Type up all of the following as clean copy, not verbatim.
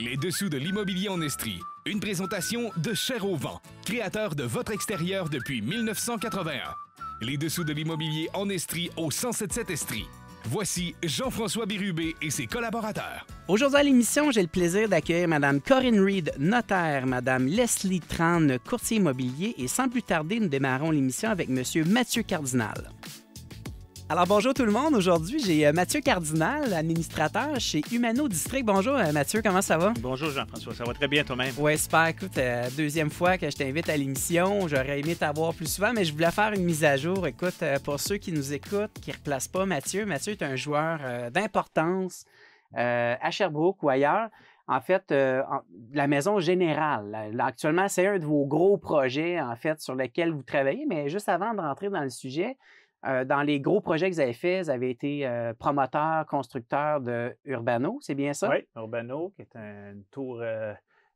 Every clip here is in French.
Les dessous de l'immobilier en Estrie. Une présentation de Cher au vent, créateur de votre extérieur depuis 1981. Les dessous de l'immobilier en Estrie au 1077 Estrie. Voici Jean-François Bérubé et ses collaborateurs. Aujourd'hui à l'émission, j'ai le plaisir d'accueillir Mme Corinne Reed, notaire, Mme Leslie Tran, courtier immobilier, et sans plus tarder, nous démarrons l'émission avec M. Mathieu Cardinal. Alors bonjour tout le monde, aujourd'hui j'ai Mathieu Cardinal, administrateur chez Humano District. Bonjour Mathieu, comment ça va? Bonjour Jean-François, ça va très bien toi-même? Oui, super, écoute, deuxième fois que je t'invite à l'émission, j'aurais aimé t'avoir plus souvent, mais je voulais faire une mise à jour. Écoute, pour ceux qui nous écoutent, qui ne replacent pas Mathieu est un joueur d'importance à Sherbrooke ou ailleurs. En fait, la Maison Générale, actuellement, c'est un de vos gros projets, en fait, sur lesquels vous travaillez, mais juste avant de rentrer dans le sujet, dans les gros projets que vous avez faits, vous avez été promoteur, constructeur de Urbano, c'est bien ça? Oui, Urbano, qui est une tour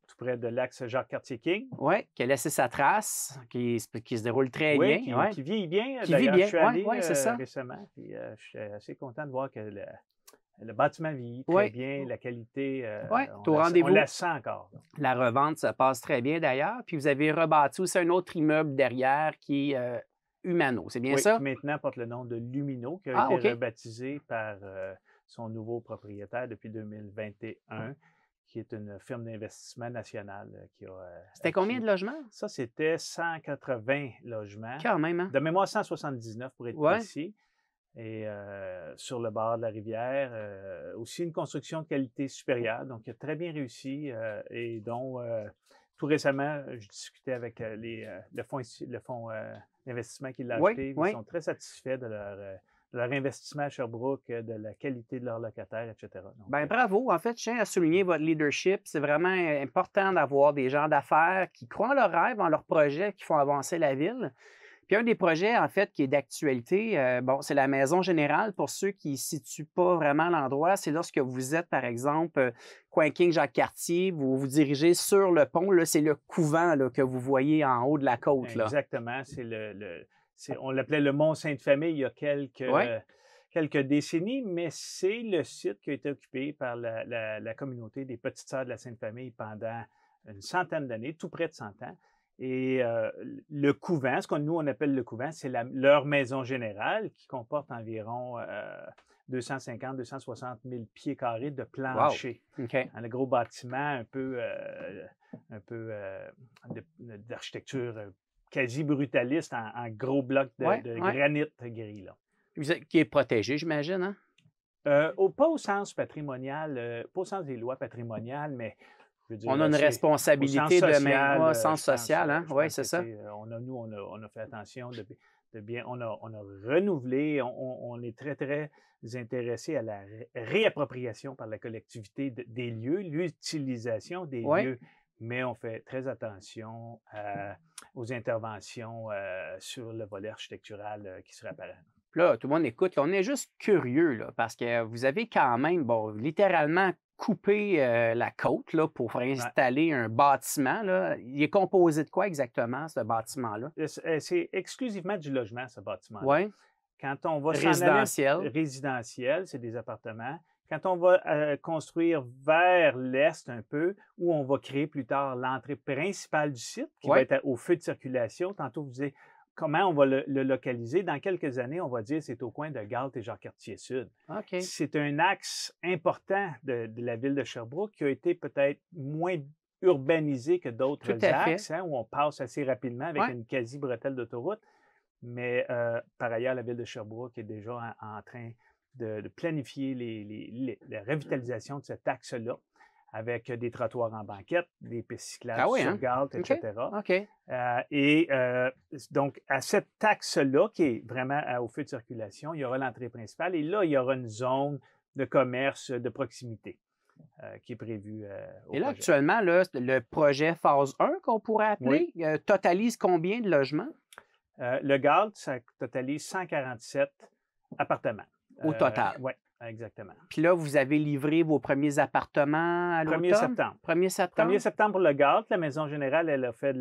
tout près de l'axe Jacques-Cartier-King. Oui, qui a laissé sa trace, qui se déroule très bien. Qui vieillit bien. Qui vit bien, je suis allé c'est ça. récemment, puis je suis assez content de voir que le bâtiment vieillit très bien, la qualité, on la sent encore. Là. La revente se passe très bien d'ailleurs, puis vous avez rebâti aussi un autre immeuble derrière qui est Humano, c'est bien ça? Qui maintenant porte le nom de Lumino, qui a été rebaptisé par son nouveau propriétaire depuis 2021, qui est une firme d'investissement nationale. C'était combien de logements? Ça, c'était 180 logements. Quand même, hein? De mémoire, 179 pour être précis. Et sur le bord de la rivière, aussi une construction de qualité supérieure, donc il a très bien réussi et dont tout récemment, je discutais avec le fonds d'investissement qui l'a acheté. Ils sont très satisfaits de leur investissement à Sherbrooke, de la qualité de leurs locataires, etc. Donc, bien, bravo. En fait, je tiens à souligner votre leadership. C'est vraiment important d'avoir des gens d'affaires qui croient en leurs rêves, en leurs projets, qui font avancer la ville. Puis un des projets, en fait, qui est d'actualité, c'est la Maison Générale. Pour ceux qui ne situent pas vraiment l'endroit, c'est lorsque vous êtes, par exemple, coin King Jacques-Cartier, vous vous dirigez sur le pont. Là, c'est le couvent là, que vous voyez en haut de la côte. Là. Exactement. On l'appelait le Mont-Sainte-Famille il y a quelques décennies, mais c'est le site qui a été occupé par la communauté des Petites Sœurs de la Sainte-Famille pendant une centaine d'années, tout près de 100 ans. Et le couvent, ce que nous, on appelle le couvent, c'est leur maison générale qui comporte environ 250-260 000 pieds carrés de plancher. Wow. Okay. Le gros bâtiment un peu d'architecture quasi brutaliste en gros blocs de granit gris. Là. Qui est protégé, j'imagine, hein? Pas au sens patrimonial, pas au sens des lois patrimoniales, mais je veux dire, on a une responsabilité de sens social, hein? Oui, c'est ça. On a fait attention de bien, on a renouvelé, on est très, très intéressé à la réappropriation par la collectivité des lieux, l'utilisation des lieux, mais on fait très attention aux interventions sur le volet architectural qui serait apparent. Là, tout le monde écoute, là, on est juste curieux, là, parce que vous avez quand même, littéralement coupé la côte là, pour installer un bâtiment. Là. Il est composé de quoi exactement, ce bâtiment-là? C'est exclusivement du logement, ce bâtiment-là. Oui. Quand on va résidentiel, c'est des appartements. Quand on va construire vers l'est un peu, où on va créer plus tard l'entrée principale du site, qui va être au feu de circulation. Tantôt, vous disiez comment on va le localiser. Dans quelques années, on va dire que c'est au coin de Galt et Jacques-Cartier-Sud. Okay. C'est un axe important de la ville de Sherbrooke qui a été peut-être moins urbanisé que d'autres axes, où on passe assez rapidement avec une quasi-bretelle d'autoroute. Mais par ailleurs, la ville de Sherbrooke est déjà en train de planifier la revitalisation de cet axe-là, avec des trottoirs en banquette, des pistes cyclables sur Galt, etc. Okay. Donc, à cet axe-là, qui est vraiment au feu de circulation, il y aura l'entrée principale et là, il y aura une zone de commerce de proximité qui est prévue au Et là, projet. actuellement, là, le projet phase 1 qu'on pourrait appeler, totalise combien de logements? Le Galt, ça totalise 147 appartements. Au total? Oui. Exactement. Puis là, vous avez livré vos premiers appartements à l'automne? 1er septembre. 1er septembre? 1er septembre pour le Galt. La Maison Générale, elle a fait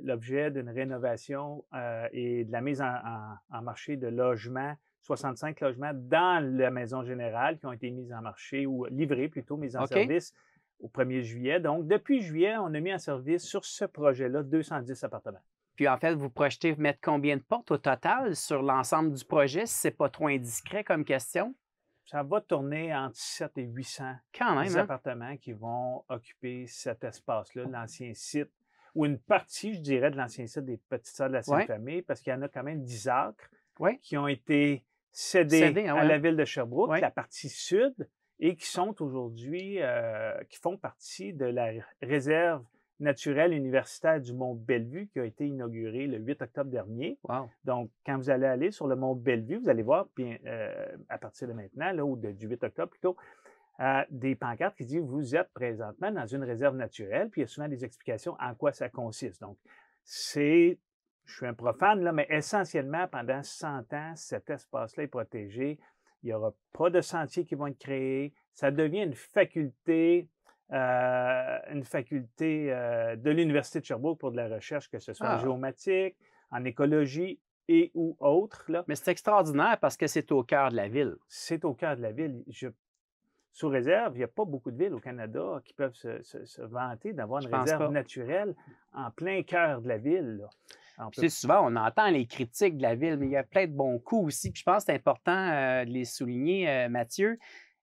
l'objet d'une rénovation et de la mise en marché de logements, 65 logements dans la Maison Générale qui ont été mis en marché ou livrés plutôt, mis en service au 1er juillet. Donc, depuis juillet, on a mis en service sur ce projet-là 210 appartements. Puis en fait, vous projetez mettre combien de portes au total sur l'ensemble du projet, si ce n'est pas trop indiscret comme question? Ça va tourner entre 7 et 800 appartements qui vont occuper cet espace-là, l'ancien site, ou une partie, je dirais, de l'ancien site des Petites Sœurs de la Sainte-Famille, parce qu'il y en a quand même 10 acres qui ont été cédés à la ville de Sherbrooke, la partie sud, et qui sont aujourd'hui, qui font partie de la réserve naturelle universitaire du Mont Bellevue qui a été inaugurée le 8 octobre dernier. Wow. Donc, quand vous allez aller sur le Mont Bellevue, vous allez voir, bien, à partir de maintenant, là, ou du 8 octobre plutôt, des pancartes qui disent « Vous êtes présentement dans une réserve naturelle », puis il y a souvent des explications en quoi ça consiste. Donc, je suis un profane, là, mais essentiellement, pendant 100 ans, cet espace-là est protégé. Il n'y aura pas de sentiers qui vont être créés. Ça devient une faculté de l'Université de Sherbrooke pour de la recherche, que ce soit en géomatique, en écologie et ou autre. Là. Mais c'est extraordinaire parce que c'est au cœur de la ville. C'est au cœur de la ville. Sous réserve, il n'y a pas beaucoup de villes au Canada qui peuvent se vanter d'avoir une réserve naturelle en plein cœur de la ville. Là. Souvent, on entend les critiques de la ville, mais il y a plein de bons coups aussi. Puis je pense que c'est important de les souligner, Mathieu.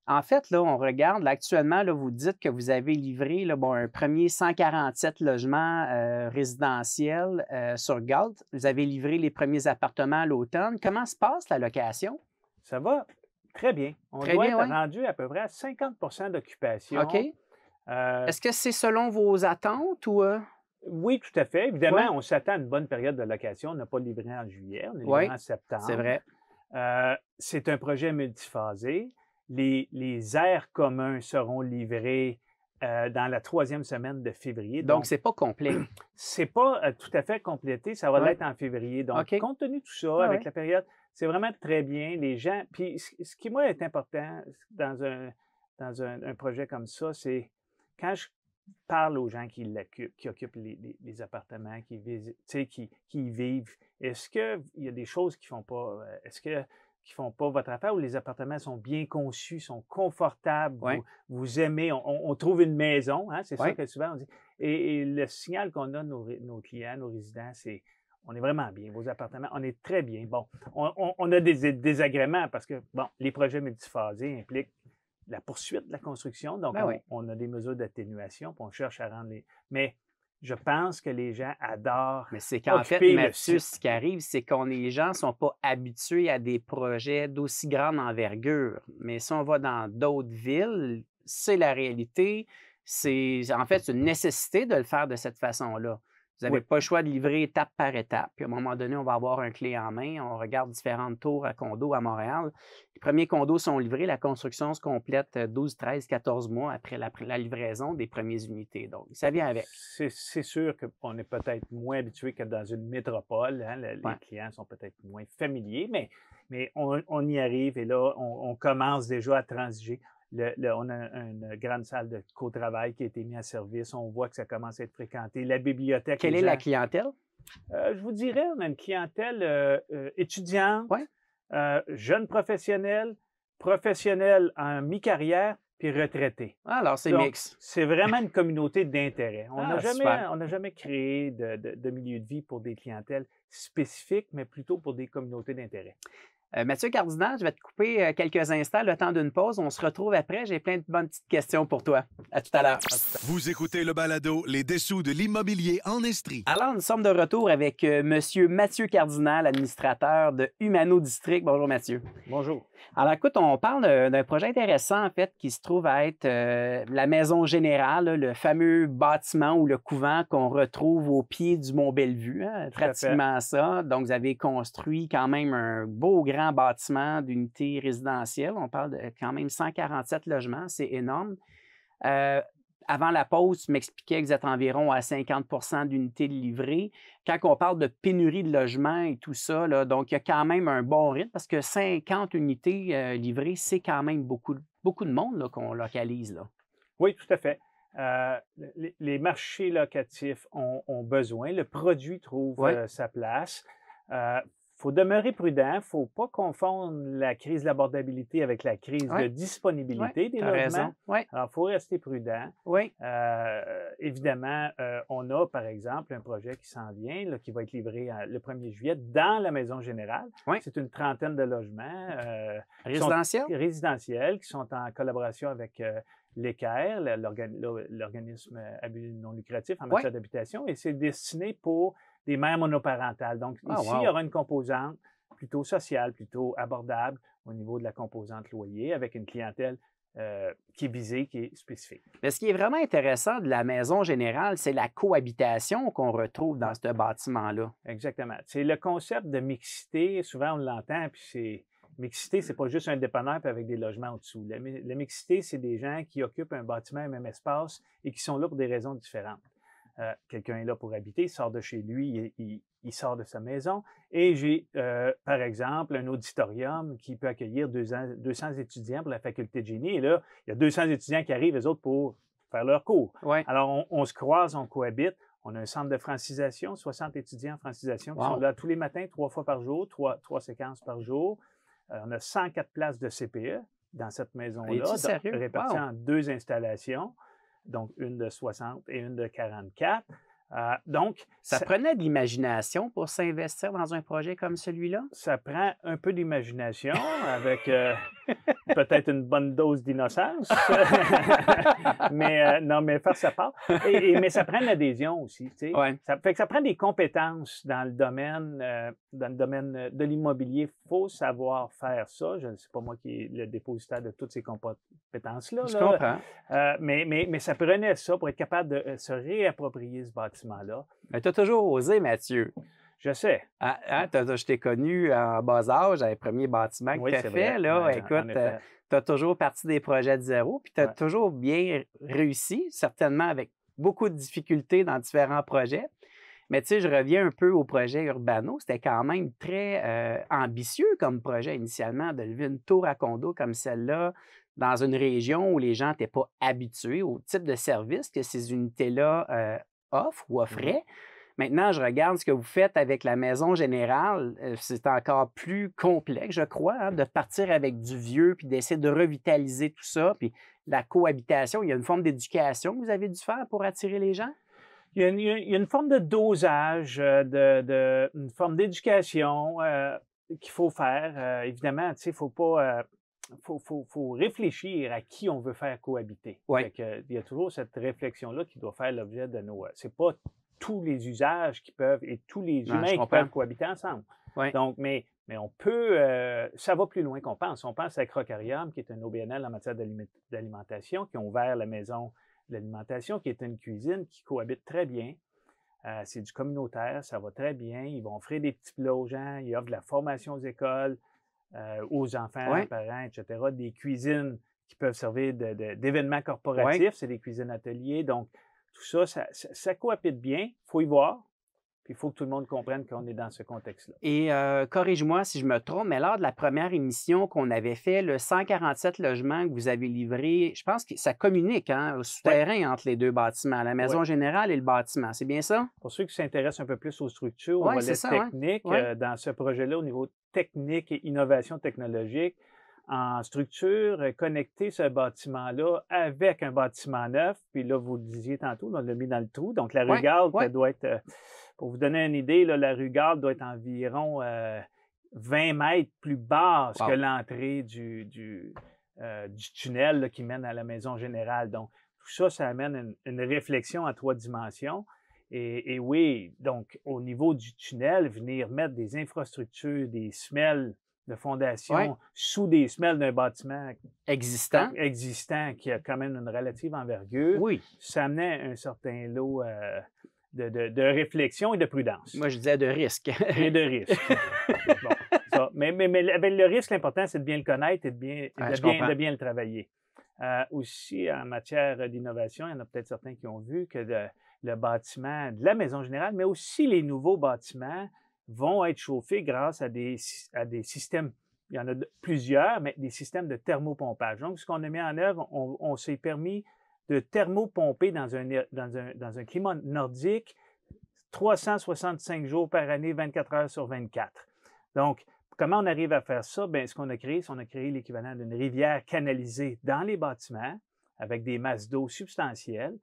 En fait, là, on regarde, là, actuellement, là, vous dites que vous avez livré là, un premier 147 logements résidentiels sur Galt. Vous avez livré les premiers appartements à l'automne. Comment se passe la location? Ça va très bien. On doit être rendu à peu près à 50 d'occupation. OK. Est-ce que c'est selon vos attentes ou... Oui, tout à fait. Évidemment, on s'attend à une bonne période de location. On n'a pas livré en juillet, on est livré en septembre. C'est vrai. C'est un projet multiphasé. Les aires communs seront livrés dans la 3e semaine de février. Donc, c'est pas complet. C'est pas tout à fait complété. Ça va l'être en février. Donc, compte tenu de tout ça, avec la période, c'est vraiment très bien. Les gens... Puis, ce qui, moi, est important dans un projet comme ça, c'est quand je parle aux gens qui occupent les appartements, qui y vivent, est-ce qu'il y a des choses qui font pas... qui font pas votre affaire, où les appartements sont bien conçus, sont confortables, vous aimez, on trouve une maison, hein, c'est ça que souvent on dit. Et le signal qu'on a nos clients, nos résidents, c'est on est vraiment bien, vos appartements, on est très bien. Bon, on a des désagréments parce que, bon, les projets multiphasés impliquent la poursuite de la construction, donc on a des mesures d'atténuation, puis on cherche à rendre les... Mais je pense que les gens adorent. Mais c'est qu'en fait, Mathieu, ce qui arrive, c'est que les gens ne sont pas habitués à des projets d'aussi grande envergure. Mais si on va dans d'autres villes, c'est la réalité. C'est en fait une nécessité de le faire de cette façon-là. Vous n'avez pas le choix de livrer étape par étape. Puis à un moment donné, on va avoir un clé en main. On regarde différentes tours à condos à Montréal. Les premiers condos sont livrés. La construction se complète 12, 13, 14 mois après la livraison des premières unités. Donc, ça vient avec. C'est sûr qu'on est peut-être moins habitué que dans une métropole. Hein? Les clients sont peut-être moins familiers, mais on y arrive et là, on commence déjà à transiger. On a une grande salle de co-travail qui a été mise en service. On voit que ça commence à être fréquenté. La bibliothèque... Quelle est la clientèle? Je vous dirais, on a une clientèle étudiante, jeunes professionnels en mi-carrière, puis retraités. Alors, c'est mix. C'est vraiment une communauté d'intérêt. On n'a jamais créé de milieu de vie pour des clientèles spécifiques, mais plutôt pour des communautés d'intérêt. Mathieu Cardinal, je vais te couper quelques instants, le temps d'une pause. On se retrouve après. J'ai plein de bonnes petites questions pour toi. À tout à l'heure. Vous écoutez le balado Les Dessous de l'immobilier en Estrie. Alors, nous sommes de retour avec Monsieur Mathieu Cardinal, administrateur de Humano District. Bonjour, Mathieu. Bonjour. Alors, écoute, on parle d'un projet intéressant, en fait, qui se trouve à être la Maison Générale, le fameux bâtiment ou le couvent qu'on retrouve au pied du Mont Bellevue. Hein, pratiquement ça. Donc, vous avez construit quand même un beau grand bâtiment d'unités résidentielles. On parle de quand même 147 logements. C'est énorme. Avant la pause, tu m'expliquais que vous êtes environ à 50 d'unités livrées. Quand on parle de pénurie de logements et tout ça, là, donc il y a quand même un bon rythme parce que 50 unités livrées, c'est quand même beaucoup de monde qu'on localise. Là. Oui, tout à fait. Les marchés locatifs ont besoin. Le produit trouve sa place. faut demeurer prudent. Il ne faut pas confondre la crise de l'abordabilité avec la crise de disponibilité des logements. Alors, il faut rester prudent. Évidemment, on a, par exemple, un projet qui s'en vient, là, qui va être livré le 1er juillet dans la Maison Générale. C'est une trentaine de logements résidentiels qui sont en collaboration avec l'ECAIR, l'organisme à but non lucratif en matière d'habitation, et c'est destiné pour des mères monoparentales. Donc, ici, il y aura une composante plutôt sociale, plutôt abordable au niveau de la composante loyer, avec une clientèle qui est visée, qui est spécifique. Mais ce qui est vraiment intéressant de la Maison Générale, c'est la cohabitation qu'on retrouve dans ce bâtiment-là. Exactement. C'est le concept de mixité. Souvent, on l'entend, puis c'est... Mixité, c'est pas juste un dépanneur avec des logements au-dessous. La mixité, c'est des gens qui occupent un bâtiment, un même espace et qui sont là pour des raisons différentes. Quelqu'un est là pour habiter, il sort de chez lui, il sort de sa maison. Et j'ai, par exemple, un auditorium qui peut accueillir 200 étudiants pour la faculté de génie. Et là, il y a 200 étudiants qui arrivent, eux autres, pour faire leur cours. Alors, on se croise, on cohabite. On a un centre de francisation, 60 étudiants en francisation qui sont là tous les matins, 3 fois par jour, 3 séquences par jour. On a 104 places de CPE dans cette maison-là, réparties en 2 installations, donc une de 60 et une de 44. Donc, ça prenait de l'imagination pour s'investir dans un projet comme celui-là? Ça prend un peu d'imagination avec peut-être une bonne dose d'innocence. Non, mais faire sa part. Mais ça prend l'adhésion aussi. Tu sais. Ça fait que ça prend des compétences dans le domaine de l'immobilier. Il faut savoir faire ça. Je ne sais pas moi qui est le dépositaire de toutes ces compétences-là. Je comprends. Mais ça prenait ça pour être capable de se réapproprier ce bâtiment-là. Mais tu as toujours osé, Mathieu. Je sais. Je t'ai connu en bas âge, dans les premiers bâtiments que tu as fait. Là, écoute, tu as toujours parti des projets de zéro, puis tu as toujours bien réussi, certainement avec beaucoup de difficultés dans différents projets. Mais tu sais, je reviens un peu au projet Urbano. C'était quand même très ambitieux comme projet initialement, de lever une tour à condo comme celle-là dans une région où les gens n'étaient pas habitués au type de service que ces unités-là offraient. Maintenant, je regarde ce que vous faites avec la Maison Générale. C'est encore plus complexe, je crois, de partir avec du vieux puis d'essayer de revitaliser tout ça. Puis la cohabitation, il y a une forme d'éducation que vous avez dû faire pour attirer les gens? Il y a une forme de dosage, une forme d'éducation qu'il faut faire. Évidemment, tu sais, il faut pas... faut réfléchir à qui on veut faire cohabiter. Il y a toujours cette réflexion-là qui doit faire l'objet de nos... C'est pas tous les usages qui peuvent et tous les humains qui peuvent cohabiter ensemble. Donc, mais on peut... ça va plus loin qu'on pense. On pense à Crocarium, qui est un OBNL en matière d'alimentation, qui ont ouvert la maison de l'alimentation, qui est une cuisine qui cohabite très bien. C'est du communautaire, ça va très bien. Ils vont offrir des petits plats aux gens, ils offrent de la formation aux écoles, aux enfants, aux parents, etc. Des cuisines qui peuvent servir d'événements corporatifs, c'est des cuisines ateliers. Donc, tout ça, ça cohabite bien. Il faut y voir. Puis il faut que tout le monde comprenne qu'on est dans ce contexte-là. Et corrige-moi si je me trompe, mais lors de la première émission qu'on avait fait, le 147 logements que vous avez livrés, je pense que ça communique au souterrain entre les 2 bâtiments, la Maison Générale et le bâtiment. C'est bien ça? Pour ceux qui s'intéressent un peu plus aux structures, aux volets techniques, dans ce projet-là, au niveau technique et innovation technologique, en structure, connecter ce bâtiment-là avec un bâtiment neuf. Puis là, vous le disiez tantôt, on l'a mis dans le trou. Donc, la rue Garde doit être, pour vous donner une idée, là, la rue Garde doit être environ 20 mètres plus basse que l'entrée du tunnel là, qui mène à la Maison Générale. Donc, tout ça, ça amène une réflexion en 3 dimensions. Et oui, donc, au niveau du tunnel, venir mettre des infrastructures, des semelles de fondation sous des semelles d'un bâtiment existant qui a quand même une relative envergure, ça amenait un certain lot de réflexion et de prudence. Moi, je disais de risque. Et de risque. Mais le risque, l'important, c'est de bien le connaître et de bien le travailler. Aussi, en matière d'innovation, il y en a peut-être certains qui ont vu que le bâtiment de la Maison Générale, mais aussi les nouveaux bâtiments, vont être chauffés grâce à des systèmes, il y en a plusieurs, mais des systèmes de thermopompage. Donc, ce qu'on a mis en œuvre, on s'est permis de thermopomper dans un climat nordique 365 jours par année, 24 heures sur 24. Donc, comment on arrive à faire ça? Bien, ce qu'on a créé, c'est qu'on a créé l'équivalent d'une rivière canalisée dans les bâtiments avec des masses d'eau substantielles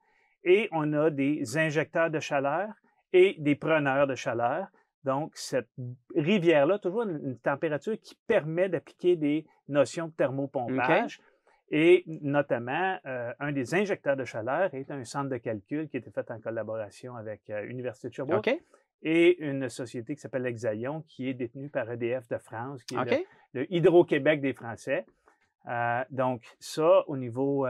et on a des injecteurs de chaleur et des preneurs de chaleur. Donc, cette rivière-là, toujours une température qui permet d'appliquer des notions de thermopompage. Okay. Et notamment, un des injecteurs de chaleur est un centre de calcul qui a été fait en collaboration avec l'Université de Sherbrooke. Okay. Et une société qui s'appelle Exaion, qui est détenue par EDF de France, qui est le Hydro-Québec des Français. Donc, ça, au niveau...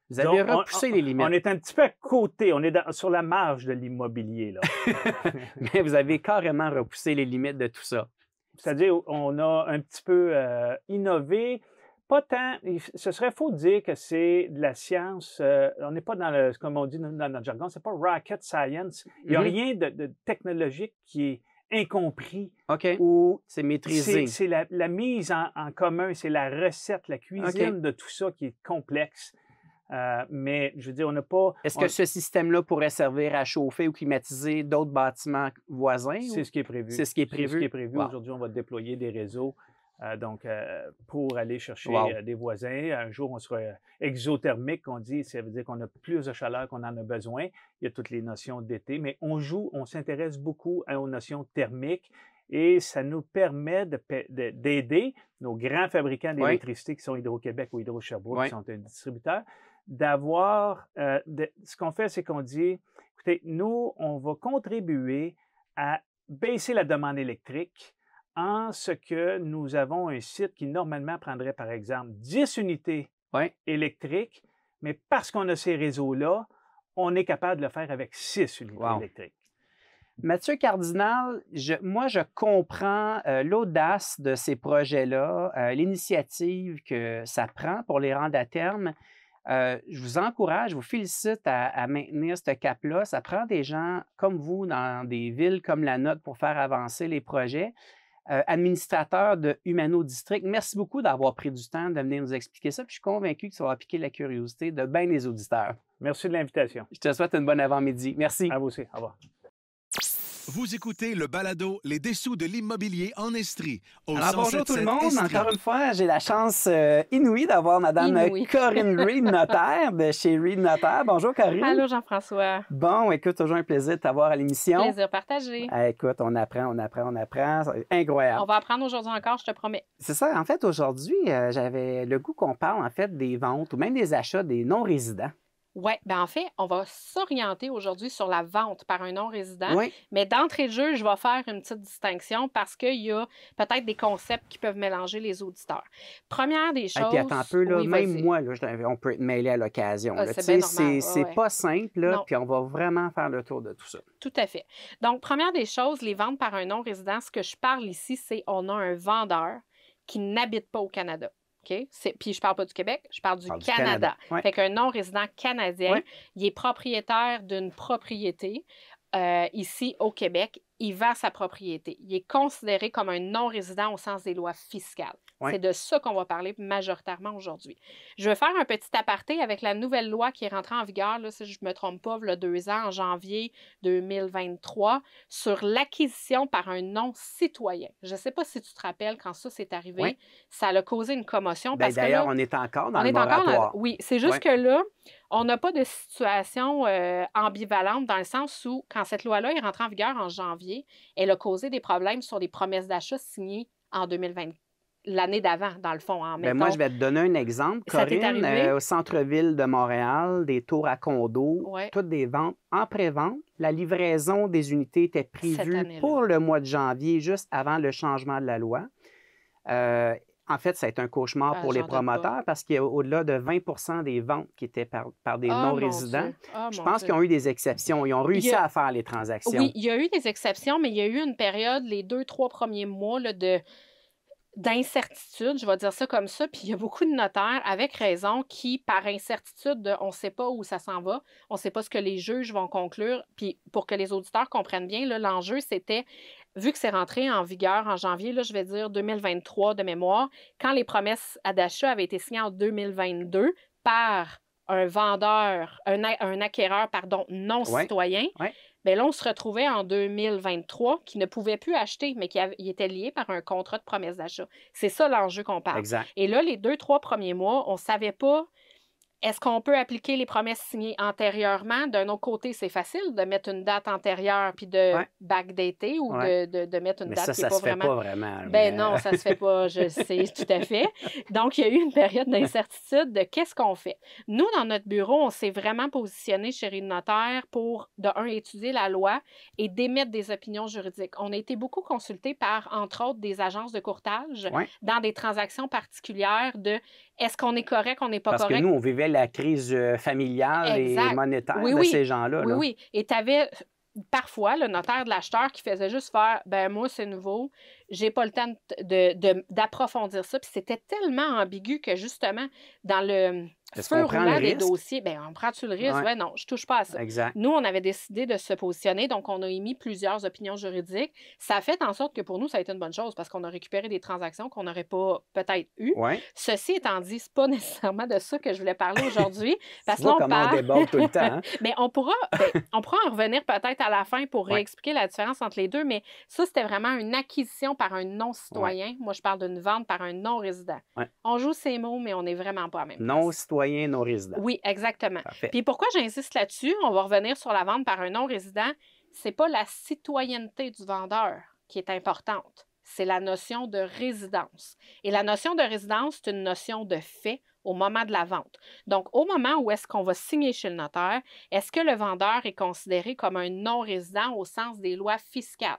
Vous avez repoussé les limites. On est un petit peu à côté, on est sur la marge de l'immobilier, là. Mais vous avez carrément repoussé les limites de tout ça. C'est-à-dire, on a un petit peu innové. Pas tant, ce serait faux de dire que c'est de la science, on n'est pas dans le, comme on dit dans notre jargon, c'est pas rocket science. Il n'y a rien de technologique qui est incompris. OK. Ou c'est maîtrisé. C'est la mise en commun, c'est la recette, la cuisine de tout ça qui est complexe. Mais je veux dire, on n'a pas... Est-ce que ce système-là pourrait servir à chauffer ou climatiser d'autres bâtiments voisins? C'est ce qui est prévu. C'est ce qui est prévu. C'est ce qui est prévu. Wow. Aujourd'hui, on va déployer des réseaux pour aller chercher des voisins. Un jour, on sera exothermique, on dit. Ça veut dire qu'on a plus de chaleur qu'on en a besoin. Il y a toutes les notions d'été, mais on s'intéresse beaucoup aux notions thermiques. Et ça nous permet d'aider nos grands fabricants d'électricité qui sont Hydro-Québec ou Hydro-Sherbrooke, qui sont un distributeur, d'avoir... ce qu'on fait, c'est qu'on dit, écoutez, nous, on va contribuer à baisser la demande électrique en ce que nous avons un site qui normalement prendrait, par exemple, 10 unités électriques, mais parce qu'on a ces réseaux-là, on est capable de le faire avec 6 unités électriques. Mathieu Cardinal, moi, je comprends l'audace de ces projets-là, l'initiative que ça prend pour les rendre à terme. Je vous encourage, je vous félicite à maintenir ce cap-là. Ça prend des gens comme vous dans des villes comme la nôtre pour faire avancer les projets. Administrateur de Humano District, merci beaucoup d'avoir pris du temps de venir nous expliquer ça. Puis je suis convaincu que ça va piquer la curiosité de bien des auditeurs. Merci de l'invitation. Je te souhaite une bonne avant-midi. Merci. À vous aussi. Au revoir. Vous écoutez le balado Les Dessous de l'immobilier en Estrie. Alors, bonjour tout le monde. Estrie. Encore une fois, j'ai la chance inouïe d'avoir Mme Corinne Reed, notaire de chez Reed Notaire. Bonjour Corinne. Allô Jean-François. Bon, écoute, toujours un plaisir de t'avoir à l'émission. Plaisir partagé. Écoute, on apprend. C'est incroyable. On va apprendre aujourd'hui encore, je te promets. C'est ça. En fait, aujourd'hui, j'avais le goût qu'on parle en fait des ventes ou même des achats des non-résidents. Oui, bien en fait, on va s'orienter aujourd'hui sur la vente par un non-résident. Oui. Mais d'entrée de jeu, je vais faire une petite distinction parce qu'il y a peut-être des concepts qui peuvent mélanger les auditeurs. Première des choses... Puis attends un peu, là, même moi, là, on peut être mêlé à l'occasion. C'est bien normal. C'est pas simple, là, puis on va vraiment faire le tour de tout ça. Tout à fait. Donc, première des choses, les ventes par un non-résident, ce que je parle ici, c'est on a un vendeur qui n'habite pas au Canada. Okay? Puis je ne parle pas du Québec, je parle du Canada. Ouais. Fait qu'un non-résident canadien, il est propriétaire d'une propriété ici au Québec. Il vend sa propriété. Il est considéré comme un non-résident au sens des lois fiscales. C'est de ça qu'on va parler majoritairement aujourd'hui. Je vais faire un petit aparté avec la nouvelle loi qui est rentrée en vigueur, là, si je ne me trompe pas, il y a 2 ans, en janvier 2023, sur l'acquisition par un non-citoyen. Je ne sais pas si tu te rappelles quand ça s'est arrivé. Ça a causé une commotion. D'ailleurs, on est encore dans le moratoire. Oui, c'est juste que là, on n'a pas de situation ambivalente dans le sens où, quand cette loi-là est rentrée en vigueur en janvier, elle a causé des problèmes sur les promesses d'achat signées en 2020. L'année d'avant, dans le fond. Moi, je vais te donner un exemple, Corinne. Au centre-ville de Montréal, des tours à condos, toutes des ventes en pré-vente. La livraison des unités était prévue pour le mois de janvier, juste avant le changement de la loi. En fait, ça a été un cauchemar pour les promoteurs parce qu'il y a au-delà de 20 des ventes qui étaient par des non-résidents. Je pense qu'ils ont eu des exceptions. Ils ont réussi à faire les transactions. Oui, il y a eu des exceptions, mais il y a eu une période, les 2-3 premiers mois, là, d'incertitude, je vais dire ça comme ça, puis il y a beaucoup de notaires, avec raison, qui, par incertitude on ne sait pas où ça s'en va, on ne sait pas ce que les juges vont conclure, puis pour que les auditeurs comprennent bien, l'enjeu, c'était, vu que c'est rentré en vigueur en janvier, là, je vais dire 2023 de mémoire, quand les promesses d'achat avaient été signées en 2022 par un vendeur, un acquéreur, pardon, non citoyen, bien là, on se retrouvait en 2023 qui ne pouvait plus acheter, mais il était lié par un contrat de promesse d'achat. C'est ça l'enjeu qu'on parle. Exact. Et là, les 2-3 premiers mois, on ne savait pas. Est-ce qu'on peut appliquer les promesses signées antérieurement? D'un autre côté, c'est facile de mettre une date antérieure puis de backdater ou de mettre une date qui n'est pas vraiment... ça se fait pas vraiment. Ben non, ça se fait pas, je sais, tout à fait. Donc, il y a eu une période d'incertitude de qu'est-ce qu'on fait. Nous, dans notre bureau, on s'est vraiment positionné chez les notaires pour, de un, étudier la loi et d'émettre des opinions juridiques. On a été beaucoup consultés par, entre autres, des agences de courtage dans des transactions particulières de est-ce qu'on est correct, on n'est pas correct? Parce que nous, on vivait la crise familiale et monétaire de ces gens-là. Oui, oui. Et tu avais parfois le notaire de l'acheteur qui faisait juste faire « ben moi, c'est nouveau, j'ai pas le temps d'approfondir ça. » Puis c'était tellement ambigu que justement, dans le feu roulant des dossiers, ben on prend-tu le risque? Ouais, non, je touche pas à ça. Exact. Nous, on avait décidé de se positionner, donc on a émis plusieurs opinions juridiques. Ça a fait en sorte que pour nous, ça a été une bonne chose parce qu'on a récupéré des transactions qu'on n'aurait pas peut-être eues. Ceci étant dit, c'est pas nécessairement de ça que je voulais parler aujourd'hui. Parce que là, on déborde tout le temps. Hein? Mais on pourra en revenir peut-être à la fin pour réexpliquer la différence entre les deux, mais ça, c'était vraiment une acquisition par un non-citoyen. Moi, je parle d'une vente par un non-résident. On joue ces mots, mais on n'est vraiment pas à même place. Non-citoyen, non-résident. Oui, exactement. Parfait. Puis pourquoi j'insiste là-dessus? On va revenir sur la vente par un non-résident. C'est pas la citoyenneté du vendeur qui est importante. C'est la notion de résidence. Et la notion de résidence, c'est une notion de fait au moment de la vente. Donc, au moment où est-ce qu'on va signer chez le notaire, est-ce que le vendeur est considéré comme un non-résident au sens des lois fiscales?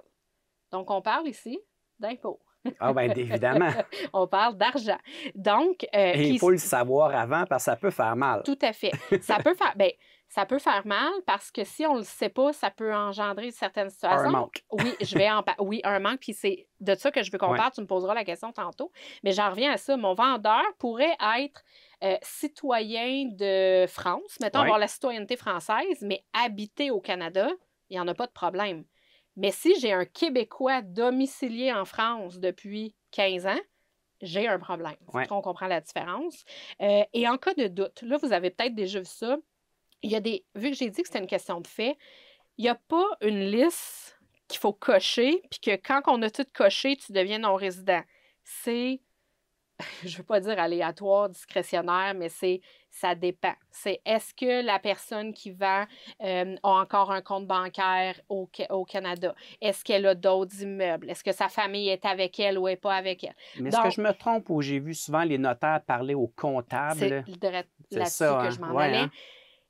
Donc, on parle ici d'impôts. Ah bien, évidemment. On parle d'argent. Donc, et il faut le savoir avant parce que ça peut faire mal. Tout à fait. Ça peut faire mal parce que si on ne le sait pas, ça peut engendrer certaines situations. Un manque. Oui, un manque. Puis c'est de ça que je veux qu'on parle. Tu me poseras la question tantôt. Mais j'en reviens à ça. Mon vendeur pourrait être citoyen de France. Mettons, avoir la citoyenneté française, mais habiter au Canada, il n'y en a pas de problème. Mais si j'ai un Québécois domicilié en France depuis 15 ans, j'ai un problème. On comprend la différence. Et en cas de doute, là, vous avez peut-être déjà vu ça. Vu que j'ai dit que c'était une question de fait, il n'y a pas une liste qu'il faut cocher, puis que quand on a tout coché, tu deviens non-résident. C'est, je ne veux pas dire aléatoire, discrétionnaire, mais ça dépend. C'est est-ce que la personne qui vend a encore un compte bancaire au Canada? Est-ce qu'elle a d'autres immeubles? Est-ce que sa famille est avec elle ou n'est pas avec elle? Mais est-ce que je me trompe ou j'ai vu souvent les notaires parler aux comptables? C'est là-dessus que je m'en allais. Hein?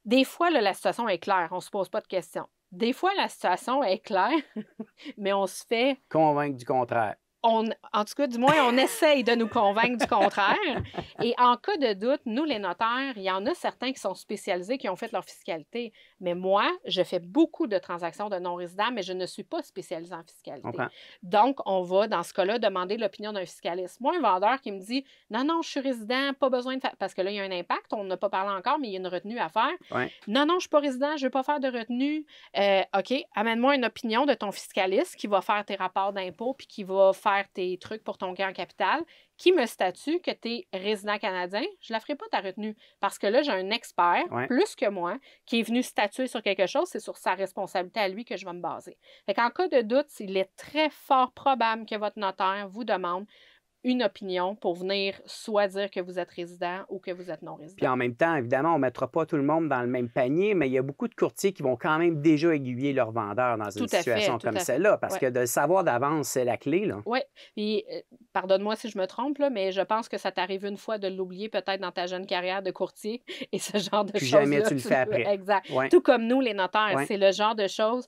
Des fois, là, la situation est claire. On ne se pose pas de questions. Des fois, la situation est claire, mais on se fait... convaincre du contraire. En tout cas, du moins, on essaye de nous convaincre du contraire. Et en cas de doute, nous, les notaires, il y en a certains qui sont spécialisés, qui ont fait leur fiscalité. Mais moi, je fais beaucoup de transactions de non-résidents, mais je ne suis pas spécialisée en fiscalité. Okay. Donc, on va, dans ce cas-là, demander l'opinion d'un fiscaliste. Moi, un vendeur qui me dit « Non, non, je suis résident, pas besoin de faire... » Parce que là, il y a un impact, on n'a pas parlé encore, mais il y a une retenue à faire. Ouais. « Non, non, je ne suis pas résident, je ne veux pas faire de retenue. OK, amène-moi une opinion de ton fiscaliste qui va faire tes rapports d'impôt puis qui va faire tes trucs pour ton gain en capital, qui me statue que tu es résident canadien, je ne la ferai pas ta retenue. Parce que là, j'ai un expert, plus que moi, qui est venu statuer sur quelque chose, c'est sur sa responsabilité à lui que je vais me baser. Fait qu'en cas de doute, il est très fort probable que votre notaire vous demande une opinion pour venir soit dire que vous êtes résident ou que vous êtes non-résident. Puis en même temps, évidemment, on ne mettra pas tout le monde dans le même panier, mais il y a beaucoup de courtiers qui vont quand même déjà aiguiller leurs vendeurs dans une situation comme celle-là, parce que de le savoir d'avance, c'est la clé. Oui, puis pardonne-moi si je me trompe, là, mais je pense que ça t'arrive une fois de l'oublier peut-être dans ta jeune carrière de courtier et ce genre de choses. Puis jamais tu le fais après. Exact. Tout comme nous, les notaires, c'est le genre de choses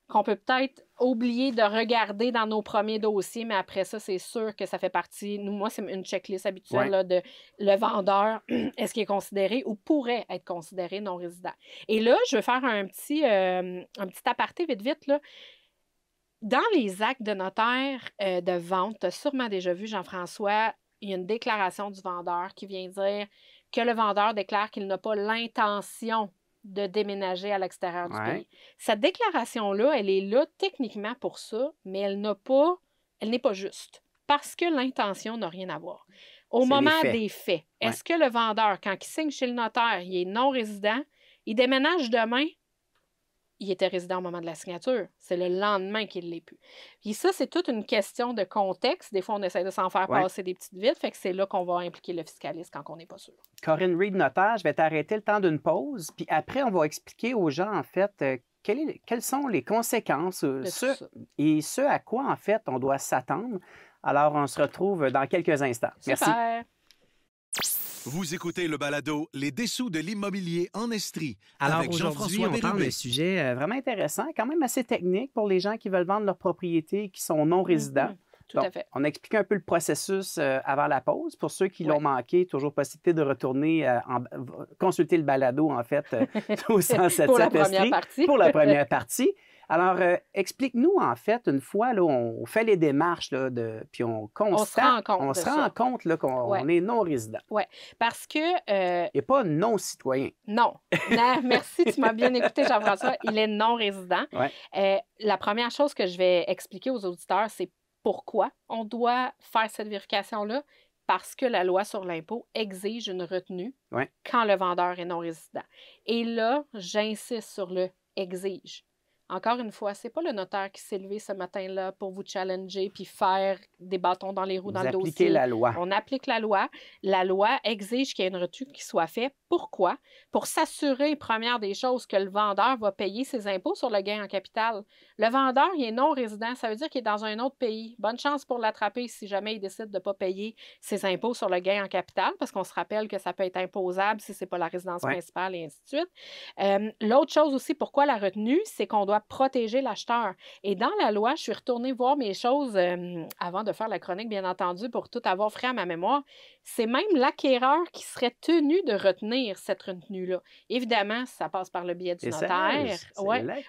qu'on peut peut-être oublier de regarder dans nos premiers dossiers, mais après ça, c'est sûr que ça fait partie... Moi, c'est une checklist habituelle là, de le vendeur, est-ce qu'il est considéré ou pourrait être considéré non-résident. Et là, je veux faire un petit aparté vite, là. Dans les actes de notaire de vente, tu as sûrement déjà vu, Jean-François, il y a une déclaration du vendeur qui vient dire que le vendeur déclare qu'il n'a pas l'intention de déménager à l'extérieur du pays. Cette déclaration-là, elle est là techniquement pour ça, mais elle n'est pas juste parce que l'intention n'a rien à voir. Au moment des faits, est-ce que le vendeur, quand il signe chez le notaire, il est non-résident, il déménage demain, il était résident au moment de la signature. C'est le lendemain qu'il ne l'est plus. Puis ça, c'est toute une question de contexte. Des fois, on essaie de s'en faire passer des petites vides, fait que c'est là qu'on va impliquer le fiscaliste quand on n'est pas sûr. Corinne Reed, notaire, je vais t'arrêter le temps d'une pause, puis après, on va expliquer aux gens, en fait, quelles sont les conséquences et ce à quoi, en fait, on doit s'attendre. Alors, on se retrouve dans quelques instants. Super. Merci. Vous écoutez le balado Les dessous de l'immobilier en Estrie. Alors avec aujourd'hui, Jean-François on parle d'un sujet vraiment intéressant, quand même assez technique pour les gens qui veulent vendre leur propriété qui sont non-résidents. Tout à fait. On a expliqué un peu le processus avant la pause. Pour ceux qui l'ont manqué, toujours possibilité de retourner consulter le balado, en fait, au 107 pour la première partie. Pour la première partie. Alors, explique-nous, en fait, une fois, là, on fait les démarches, là, puis on constate, on se rend compte là, qu'on est non-résident. Oui, parce que... Et pas non-citoyen. Non. Merci, tu m'as bien écouté, Jean-François. Il est non-résident. Ouais. La première chose que je vais expliquer aux auditeurs, c'est pourquoi on doit faire cette vérification-là. Parce que la loi sur l'impôt exige une retenue quand le vendeur est non-résident. Et là, j'insiste sur le « exige ». Encore une fois, ce n'est pas le notaire qui s'est levé ce matin-là pour vous challenger puis faire des bâtons dans les roues dans le dossier. Vous appliquez la loi. On applique la loi. La loi exige qu'il y ait une retenue qui soit faite. Pourquoi? Pour s'assurer, première des choses, que le vendeur va payer ses impôts sur le gain en capital. Le vendeur, il est non-résident. Ça veut dire qu'il est dans un autre pays. Bonne chance pour l'attraper si jamais il décide de ne pas payer ses impôts sur le gain en capital, parce qu'on se rappelle que ça peut être imposable si ce n'est pas la résidence principale et ainsi de suite. L'autre chose aussi, pourquoi la retenue, c'est qu'on doit protéger l'acheteur. Et dans la loi, je suis retournée voir mes choses avant de faire la chronique, bien entendu, pour tout avoir frais à ma mémoire. C'est même l'acquéreur qui serait tenu de retenir cette retenue-là. Évidemment, ça passe par le biais du notaire.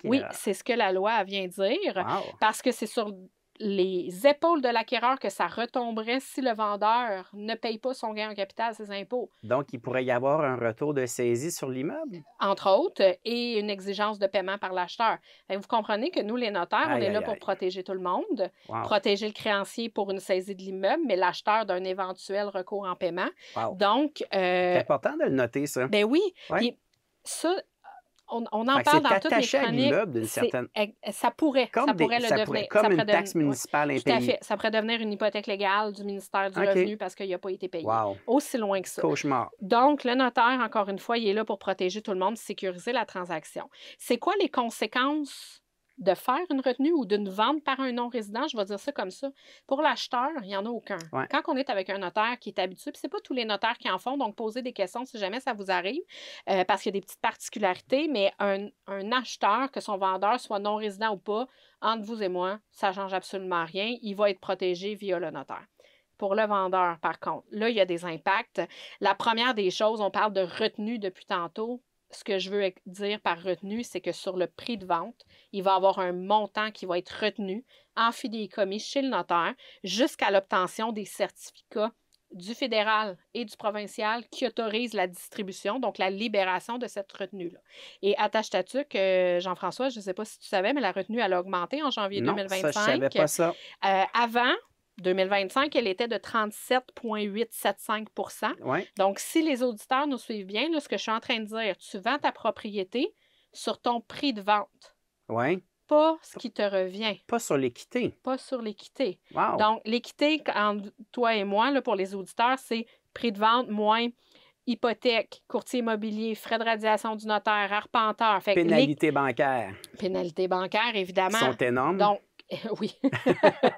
Oui, c'est ce que la loi vient dire, parce que c'est sur les épaules de l'acquéreur que ça retomberait si le vendeur ne paye pas son gain en capital, ses impôts. Donc, il pourrait y avoir un retour de saisie sur l'immeuble? Entre autres, et une exigence de paiement par l'acheteur. Vous comprenez que nous, les notaires, on est là pour protéger tout le monde, protéger le créancier pour une saisie de l'immeuble, mais l'acheteur d'un éventuel recours en paiement. Donc... c'est important de le noter, ça. Ben oui. Puis ça... On en parle dans toutes les chroniques. Ça pourrait le devenir. Comme une taxe municipale impayée. Tout à fait. Ça pourrait devenir une hypothèque légale du ministère du Revenu parce qu'il n'a pas été payé. Aussi loin que ça. Cauchemar. Donc, le notaire, encore une fois, il est là pour protéger tout le monde, sécuriser la transaction. C'est quoi les conséquences de faire une retenue ou d'une vente par un non-résident? Je vais dire ça comme ça. Pour l'acheteur, il n'y en a aucun. Quand on est avec un notaire qui est habitué, puis ce n'est pas tous les notaires qui en font, donc posez des questions si jamais ça vous arrive, parce qu'il y a des petites particularités, mais un acheteur, que son vendeur soit non-résident ou pas, entre vous et moi, ça ne change absolument rien. Il va être protégé via le notaire. Pour le vendeur, par contre, là, il y a des impacts. La première des choses, on parle de retenue depuis tantôt. Ce que je veux dire par retenue, c'est que sur le prix de vente, il va y avoir un montant qui va être retenu en fidéicommis chez le notaire jusqu'à l'obtention des certificats du fédéral et du provincial qui autorisent la distribution, donc la libération de cette retenue-là. Et attache-tatuc, Jean-François, je ne sais pas si tu savais, mais la retenue, elle a augmenté en janvier 2025. Non, ça, je ne savais pas ça. Avant 2025, elle était de 37,875 %. Donc, si les auditeurs nous suivent bien, là, ce que je suis en train de dire, tu vends ta propriété sur ton prix de vente. Pas ce qui te revient. Pas sur l'équité. Pas sur l'équité. Donc, l'équité, entre toi et moi, là, pour les auditeurs, c'est prix de vente moins hypothèque, courtier immobilier, frais de radiation du notaire, arpenteur. Pénalité bancaire. Pénalité bancaire, évidemment. Ils sont énormes. Donc, oui,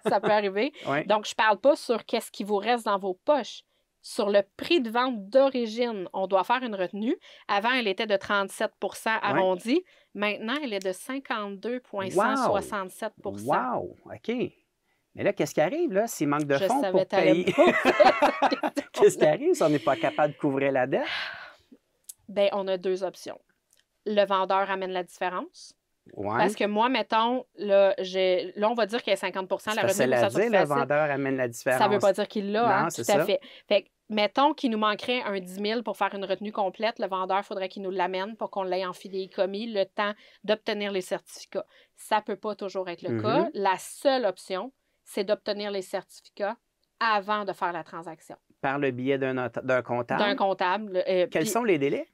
ça peut arriver. Donc, je ne parle pas sur qu'est-ce qui vous reste dans vos poches. Sur le prix de vente d'origine, on doit faire une retenue. Avant, elle était de 37 % arrondi. Maintenant, elle est de 52,167 %. Wow! OK. Mais là, qu'est-ce qui arrive, là, s'il manque de fonds pour payer? Qu'est-ce qui arrive si on n'est pas capable de couvrir la dette? Bien, on a deux options. Le vendeur amène la différence. Parce que moi, mettons, là, on va dire qu'il y a 50 % la retenue. C'est à dire, le vendeur amène la différence. Ça ne veut pas dire qu'il l'a, non, tout à fait. Fait que, mettons qu'il nous manquerait un 10 000 pour faire une retenue complète. Le vendeur, il faudrait qu'il nous l'amène pour qu'on l'ait en fidéicommis le temps d'obtenir les certificats. Ça ne peut pas toujours être le cas. La seule option, c'est d'obtenir les certificats avant de faire la transaction. par le biais d'un comptable. D'un comptable. Quels sont les délais?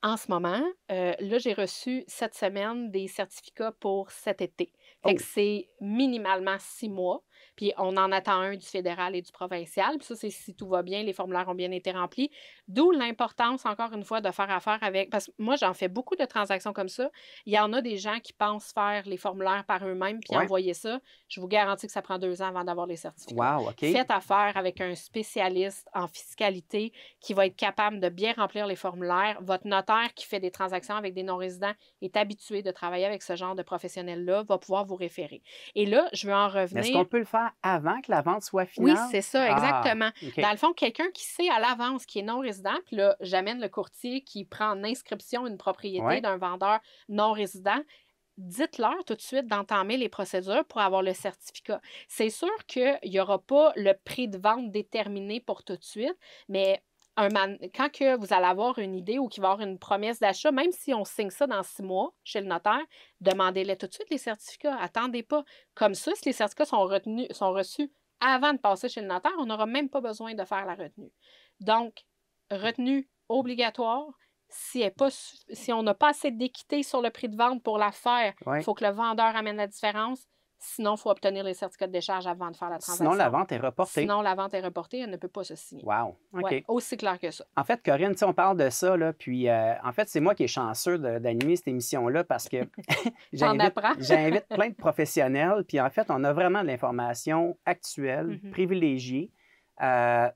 En ce moment, là, j'ai reçu cette semaine des certificats pour cet été. Fait que c'est minimalement 6 mois. Puis on en attend un du fédéral et du provincial. Puis ça, c'est si tout va bien, les formulaires ont bien été remplis. D'où l'importance, encore une fois, de faire affaire avec... Parce que moi, j'en fais beaucoup de transactions comme ça. Il y en a des gens qui pensent faire les formulaires par eux-mêmes puis envoyer ça. Je vous garantis que ça prend 2 ans avant d'avoir les certificats. Wow, OK. Faites affaire avec un spécialiste en fiscalité qui va être capable de bien remplir les formulaires. Votre notaire qui fait des transactions avec des non-résidents est habitué de travailler avec ce genre de professionnel-là, va pouvoir vous référer. Et là, je veux en revenir... Est-ce qu'on peut le faire avant que la vente soit finale? Oui, c'est ça, exactement. Okay. Dans le fond, quelqu'un qui sait à l'avance qui est non-résident, puis là, j'amène le courtier qui prend en inscription une propriété d'un vendeur non-résident, dites-leur tout de suite d'entamer les procédures pour avoir le certificat. C'est sûr qu'il n'y aura pas le prix de vente déterminé pour tout de suite, mais quand que vous allez avoir une idée ou qu'il va y avoir une promesse d'achat, même si on signe ça dans 6 mois chez le notaire, demandez-les tout de suite les certificats. Attendez pas. Comme ça, si les certificats sont reçus avant de passer chez le notaire, on n'aura même pas besoin de faire la retenue. Donc, retenue obligatoire. Si on n'a pas assez d'équité sur le prix de vente pour la faire, il faut que le vendeur amène la différence. Sinon, il faut obtenir les certificats de décharge avant de faire la transaction. Sinon, la vente est reportée. Sinon, la vente est reportée, elle ne peut pas se signer. Wow, OK. Ouais, aussi clair que ça. En fait, Corinne, on parle de ça, là, puis en fait, c'est moi qui est chanceux d'animer cette émission-là parce que j'invite plein de professionnels, puis en fait, on a vraiment de l'information actuelle, privilégiée.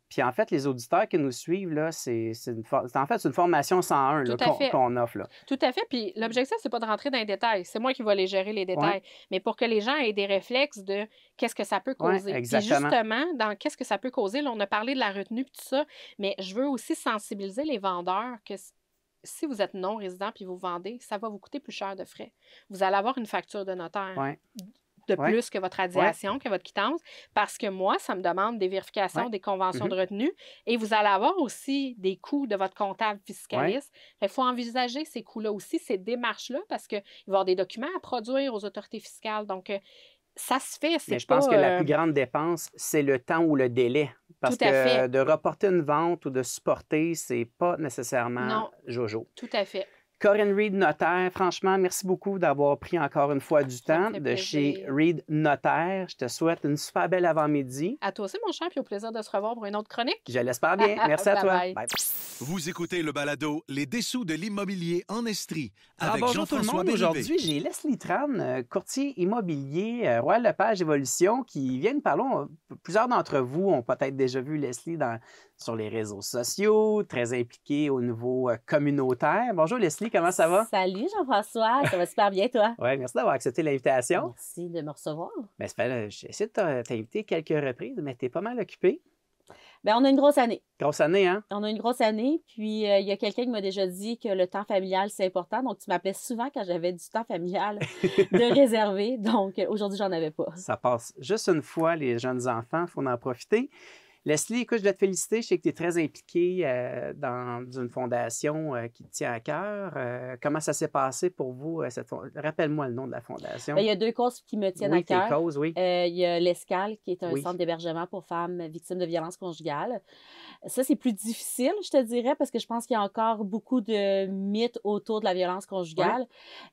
Puis en fait, les auditeurs qui nous suivent, là, c'est une formation 101 qu'on offre. Là. Tout à fait. Puis l'objectif, c'est pas de rentrer dans les détails. C'est moi qui vais les gérer, les détails. Mais pour que les gens aient des réflexes de qu'est-ce que ça peut causer. Puis justement, dans qu'est-ce que ça peut causer, là, on a parlé de la retenue et tout ça, mais je veux aussi sensibiliser les vendeurs que si vous êtes non-résident puis vous vendez, ça va vous coûter plus cher de frais. Vous allez avoir une facture de notaire. De plus que votre radiation, que votre quittance, parce que moi, ça me demande des vérifications, des conventions de retenue, et vous allez avoir aussi des coûts de votre comptable fiscaliste. Il faut envisager ces coûts-là aussi, ces démarches-là, parce qu'il va y avoir des documents à produire aux autorités fiscales. Donc, ça se fait. Mais je pense que la plus grande dépense, c'est le temps ou le délai. Parce que de reporter une vente ou de supporter, c'est pas nécessairement jojo. Tout à fait. Corinne Reed, notaire, franchement, merci beaucoup d'avoir pris encore une fois du temps de chez Reed Notaire. Je te souhaite une super belle avant-midi. À toi aussi, mon cher, puis au plaisir de se revoir pour une autre chronique. Je l'espère bien. Merci à toi. Bye. Vous écoutez le balado Les dessous de l'immobilier en Estrie avec bonjour tout le monde. Aujourd'hui, j'ai Leslie Tran, courtier immobilier, Royal Lepage Évolution, qui vient nous parler. Plusieurs d'entre vous ont peut-être déjà vu Leslie sur les réseaux sociaux, très impliquée au niveau communautaire. Bonjour Leslie, comment ça va? Salut Jean-François, ça va super bien toi? Oui, merci d'avoir accepté l'invitation. Merci de me recevoir. Bien, j'ai essayé de t'inviter quelques reprises, mais tu es pas mal occupée. Bien, on a une grosse année. Grosse année, hein? On a une grosse année, puis il y a quelqu'un qui m'a déjà dit que le temps familial, c'est important. Donc, tu m'appelais souvent quand j'avais du temps familial de réserver. Donc, aujourd'hui, j'en avais pas. Ça passe juste une fois, les jeunes enfants, il faut en profiter. Leslie, écoute, je dois te féliciter. Je sais que tu es très impliquée dans une fondation qui te tient à cœur. Comment ça s'est passé pour vous? Rappelle-moi le nom de la fondation. Bien, il y a 2 causes qui me tiennent à cœur. Causes, oui. Il y a l'Escale, qui est un centre d'hébergement pour femmes victimes de violences conjugales. Ça, c'est plus difficile, je te dirais, parce que je pense qu'il y a encore beaucoup de mythes autour de la violence conjugale.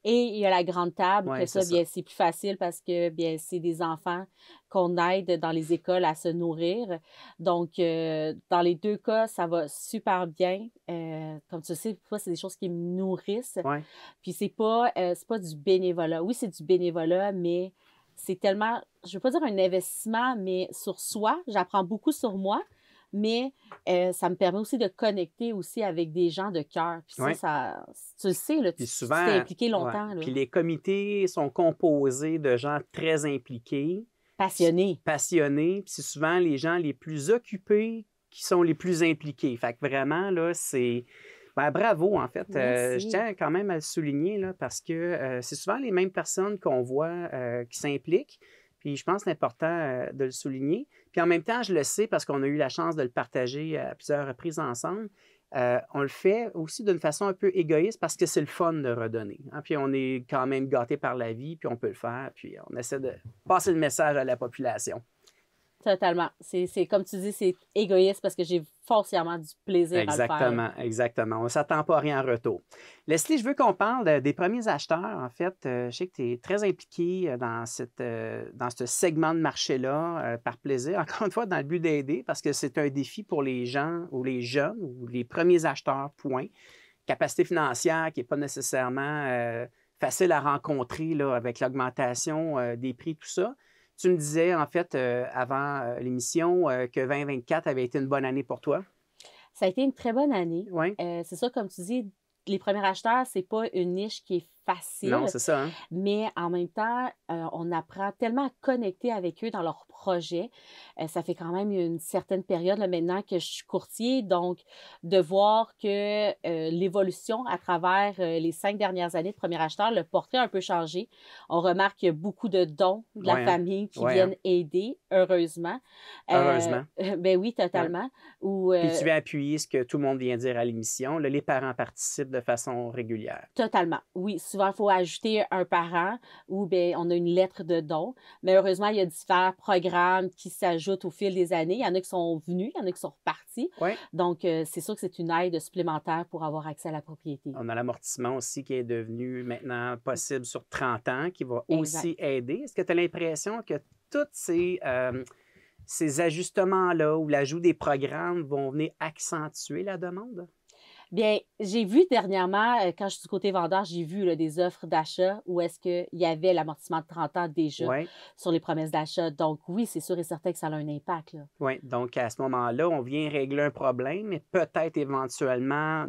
Et il y a la Grande Table, que ça, bien, c'est plus facile parce que bien, c'est des enfants qu'on aide dans les écoles à se nourrir. Donc, dans les 2 cas, ça va super bien. Comme tu sais, c'est des choses qui me nourrissent. Puis, c'est pas du bénévolat. Oui, c'est du bénévolat, mais c'est tellement, je veux pas dire un investissement, mais sur soi. J'apprends beaucoup sur moi. Mais ça me permet aussi de connecter aussi avec des gens de cœur. Puis ça, tu le sais, là, tu t'es impliqué longtemps. Là. Puis les comités sont composés de gens très impliqués. Passionnés. Puis c'est souvent les gens les plus occupés qui sont les plus impliqués. Fait que vraiment, là, c'est... Ben, bravo, en fait. Je tiens quand même à le souligner, là, parce que c'est souvent les mêmes personnes qu'on voit qui s'impliquent. Puis je pense que c'est important de le souligner. Puis en même temps, je le sais parce qu'on a eu la chance de le partager à plusieurs reprises ensemble. On le fait aussi d'une façon un peu égoïste parce que c'est le fun de redonner. Hein? Puis on est quand même gâté par la vie, puis on peut le faire. Puis on essaie de passer le message à la population. Totalement. C'est comme tu dis, c'est égoïste parce que j'ai foncièrement du plaisir à le faire. Exactement. On ne s'attend pas à rien en retour. Leslie, je veux qu'on parle des premiers acheteurs. En fait, je sais que tu es très impliqué dans ce segment de marché-là, par plaisir. Encore une fois, dans le but d'aider, parce que c'est un défi pour les gens ou les jeunes ou les premiers acheteurs, point. Capacité financière qui n'est pas nécessairement facile à rencontrer là, avec l'augmentation des prix, tout ça. Tu me disais, en fait, avant l'émission, que 2024 avait été une bonne année pour toi. Ça a été une très bonne année. Oui. C'est ça, comme tu dis, les premiers acheteurs, c'est pas une niche qui est facile. Non, c'est ça. Hein? Mais en même temps, on apprend tellement à connecter avec eux dans leurs projets. Ça fait quand même une certaine période là, maintenant que je suis courtier. Donc, de voir que l'évolution à travers les 5 dernières années de premier acheteur, le portrait a un peu changé. On remarque qu'il y a beaucoup de dons de la famille qui viennent aider, heureusement. Heureusement. Ben oui, totalement. Puis tu viens appuyer ce que tout le monde vient dire à l'émission. Là, les parents participent de façon régulière. Totalement. Oui, souvent, il faut ajouter un parent ou bien on a une lettre de don. Mais heureusement, il y a différents programmes qui s'ajoutent au fil des années. Il y en a qui sont venus, il y en a qui sont repartis. Oui. Donc, c'est sûr que c'est une aide supplémentaire pour avoir accès à la propriété. On a l'amortissement aussi qui est devenu maintenant possible sur 30 ans, qui va aussi aider. Est-ce que tu as l'impression que tous ces ajustements-là ou l'ajout des programmes vont venir accentuer la demande? Bien, j'ai vu dernièrement, quand je suis du côté vendeur, j'ai vu là, des offres d'achat où est-ce qu'il y avait l'amortissement de 30 ans déjà sur les promesses d'achat. Donc oui, c'est sûr et certain que ça a un impact. Oui, donc à ce moment-là, on vient régler un problème, mais peut-être éventuellement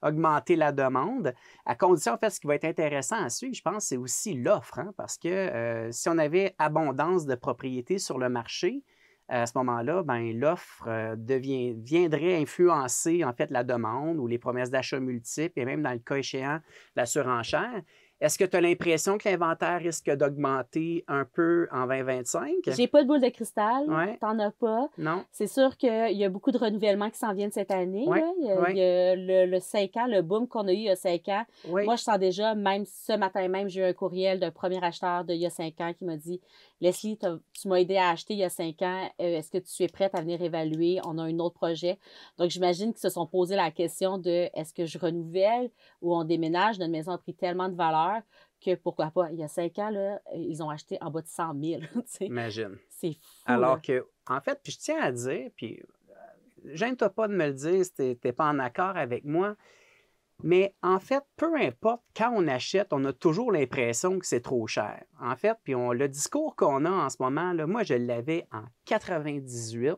augmenter la demande. À condition, en fait, ce qui va être intéressant à suivre, je pense, c'est aussi l'offre, hein, parce que si on avait abondance de propriétés sur le marché, à ce moment-là, ben, l'offre viendrait influencer en fait la demande ou les promesses d'achat multiples et même dans le cas échéant, la surenchère. Est-ce que tu as l'impression que l'inventaire risque d'augmenter un peu en 2025? J'ai pas de boule de cristal. T'en as pas. Non. C'est sûr qu'il y a beaucoup de renouvellements qui s'en viennent cette année. Là. Il y a le 5 ans, le boom qu'on a eu il y a 5 ans. Moi, je sens déjà, même ce matin même, j'ai eu un courriel d'un premier acheteur d'il y a 5 ans qui m'a dit « Leslie, tu m'as aidé à acheter il y a 5 ans. Est-ce que tu es prête à venir évaluer? On a un autre projet. » Donc, j'imagine qu'ils se sont posé la question de « Est-ce que je renouvelle ou on déménage? Notre maison a pris tellement de valeur que pourquoi pas. Il y a 5 ans, là, ils ont acheté en bas de 100 000. Imagine. C'est fou. Alors là. que, en fait, puis je tiens à dire, puis gêne-toi pas de me le dire si tu n'es pas en accord avec moi, mais en fait, peu importe, quand on achète, on a toujours l'impression que c'est trop cher. En fait, puis le discours qu'on a en ce moment, là, moi, je l'avais en 98.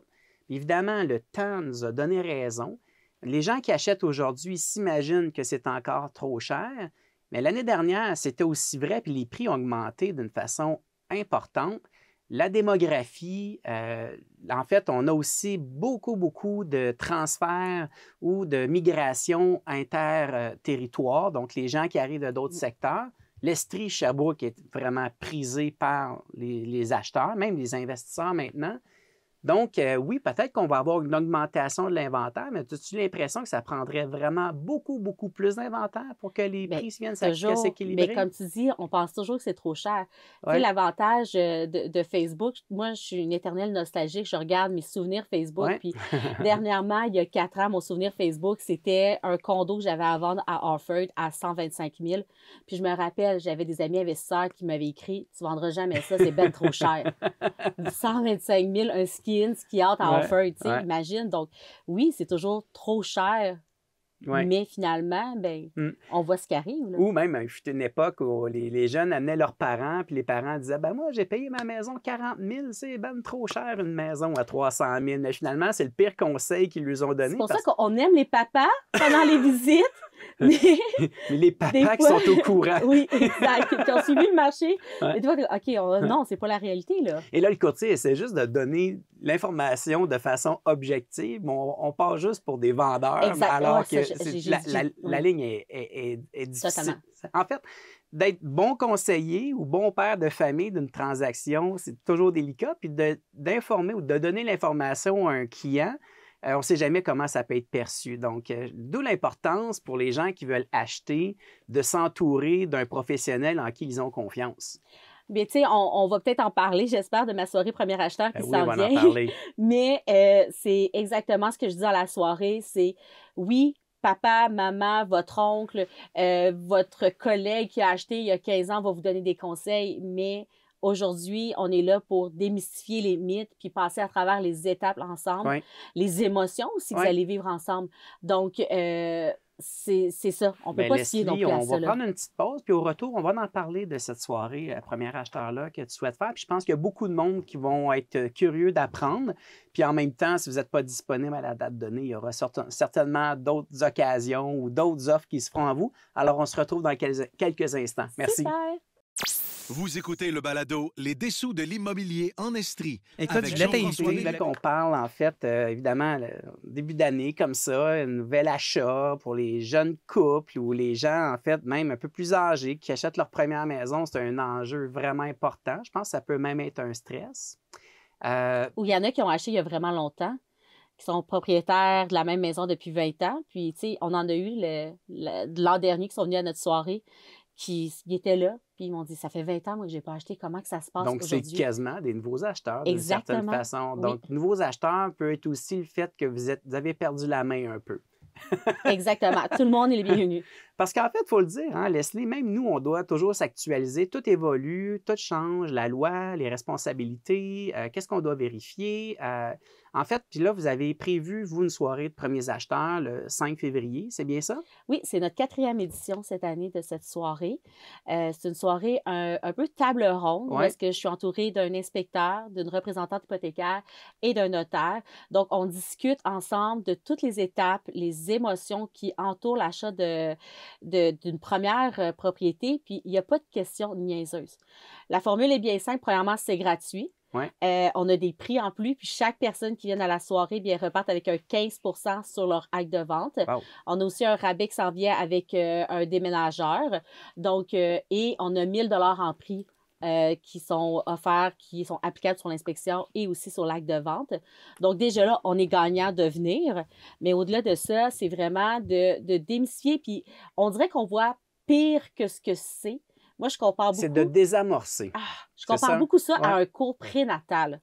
Évidemment, le temps nous a donné raison. Les gens qui achètent aujourd'hui s'imaginent que c'est encore trop cher. Mais l'année dernière, c'était aussi vrai, puis les prix ont augmenté d'une façon importante. La démographie, en fait, on a aussi beaucoup de transferts ou de migration inter-territoire, donc les gens qui arrivent de d'autres secteurs. L'Estrie Sherbrooke est vraiment prisé par les acheteurs, même les investisseurs maintenant. Donc, oui, peut-être qu'on va avoir une augmentation de l'inventaire, mais as-tu l'impression que ça prendrait vraiment beaucoup plus d'inventaire pour que les prix viennent s'équilibrer? Mais comme tu dis, on pense toujours que c'est trop cher. Tu sais, l'avantage de Facebook, moi, je suis une éternelle nostalgique. Je regarde mes souvenirs Facebook. Puis dernièrement, il y a 4 ans, mon souvenir Facebook, c'était un condo que j'avais à vendre à Orford à 125 000. Puis je me rappelle, j'avais des amis investisseurs qui m'avaient écrit « Tu ne vendras jamais ça, c'est ben trop cher. » 125 000, un ski out à Orford, tu sais, imagine. Donc, oui, c'est toujours trop cher, mais finalement, on voit ce qui arrive. Là. Ou même, il fut une époque où les jeunes amenaient leurs parents, puis les parents disaient, moi, j'ai payé ma maison 40 000, c'est ben trop cher une maison à 300 000. Mais finalement, c'est le pire conseil qu'ils lui ont donné. C'est pour ça qu'on aime les papas pendant les visites. Mais les papas qui sont au courant. Oui, exact. Qui ont suivi le marché. Et tu vois, OK, non, c'est pas la réalité, là. Et là, le courtier essaie juste de donner l'information de façon objective. On part juste pour des vendeurs, alors que la ligne est difficile. Totalement. En fait, d'être bon conseiller ou bon père de famille d'une transaction, c'est toujours délicat. Puis d'informer ou de donner l'information à un client, on ne sait jamais comment ça peut être perçu. Donc, d'où l'importance pour les gens qui veulent acheter de s'entourer d'un professionnel en qui ils ont confiance. Mais tu sais, on va peut-être en parler, j'espère, de ma soirée premier acheteur qui s'en vient. On va en parler. Mais c'est exactement ce que je dis dans la soirée, c'est oui, papa, maman, votre oncle, votre collègue qui a acheté il y a 15 ans va vous donner des conseils, mais aujourd'hui, on est là pour démystifier les mythes puis passer à travers les étapes ensemble, les émotions aussi que vous allez vivre ensemble. Donc, c'est ça. On ne peut pas se fier non plus à ça. On va prendre une petite pause, puis au retour, on va en parler de cette soirée premier acheteur-là que tu souhaites faire. Puis je pense qu'il y a beaucoup de monde qui vont être curieux d'apprendre. Puis en même temps, si vous n'êtes pas disponible à la date donnée, il y aura certainement d'autres occasions ou d'autres offres qui se feront à vous. Alors, on se retrouve dans quelques instants. Merci. Super. Vous écoutez le balado Les dessous de l'immobilier en Estrie. Écoute, je voulais t'inviter qu'on parle, en fait, évidemment, début d'année comme ça, un nouvel achat pour les jeunes couples ou les gens, en fait, même un peu plus âgés qui achètent leur première maison. C'est un enjeu vraiment important. Je pense que ça peut même être un stress. Ou il y en a qui ont acheté il y a vraiment longtemps, qui sont propriétaires de la même maison depuis 20 ans. Puis, tu sais, on en a eu l'an dernier qui sont venus à notre soirée, qui étaient là, puis ils m'ont dit, ça fait 20 ans, moi, que je n'ai pas acheté, comment que ça se passe aujourd'hui? Donc, c'est quasiment des nouveaux acheteurs, d'une certaine façon. Oui. Donc, nouveaux acheteurs peut être aussi le fait que vous avez perdu la main un peu. Exactement. Tout le monde est le bienvenu. Parce qu'en fait, il faut le dire, hein, Leslie, même nous, on doit toujours s'actualiser. Tout évolue, tout change, la loi, les responsabilités, qu'est-ce qu'on doit vérifier. En fait, puis là, vous avez prévu, vous, une soirée de premiers acheteurs le 5 février, c'est bien ça? Oui, c'est notre 4e édition cette année de cette soirée. C'est une soirée un peu table ronde, où est-ce que je suis entourée d'un inspecteur, d'une représentante hypothécaire et d'un notaire. Donc, on discute ensemble de toutes les étapes, les émotions qui entourent l'achat d'une première propriété, puis il n'y a pas de questions niaiseuses. La formule est bien simple. Premièrement, c'est gratuit. On a des prix en plus, puis chaque personne qui vient à la soirée bien, repart avec un 15 % sur leur acte de vente. Wow. On a aussi un rabais qui s'en vient avec un déménageur. Donc, et on a 1 000 $ en prix qui sont offerts, qui sont applicables sur l'inspection et aussi sur l'acte de vente. Donc, déjà là, on est gagnant de venir. Mais au-delà de ça, c'est vraiment de démystifier. Puis, on dirait qu'on voit pire que ce que c'est. Moi, je compare beaucoup. C'est de désamorcer. Je compare beaucoup ça à un cours prénatal.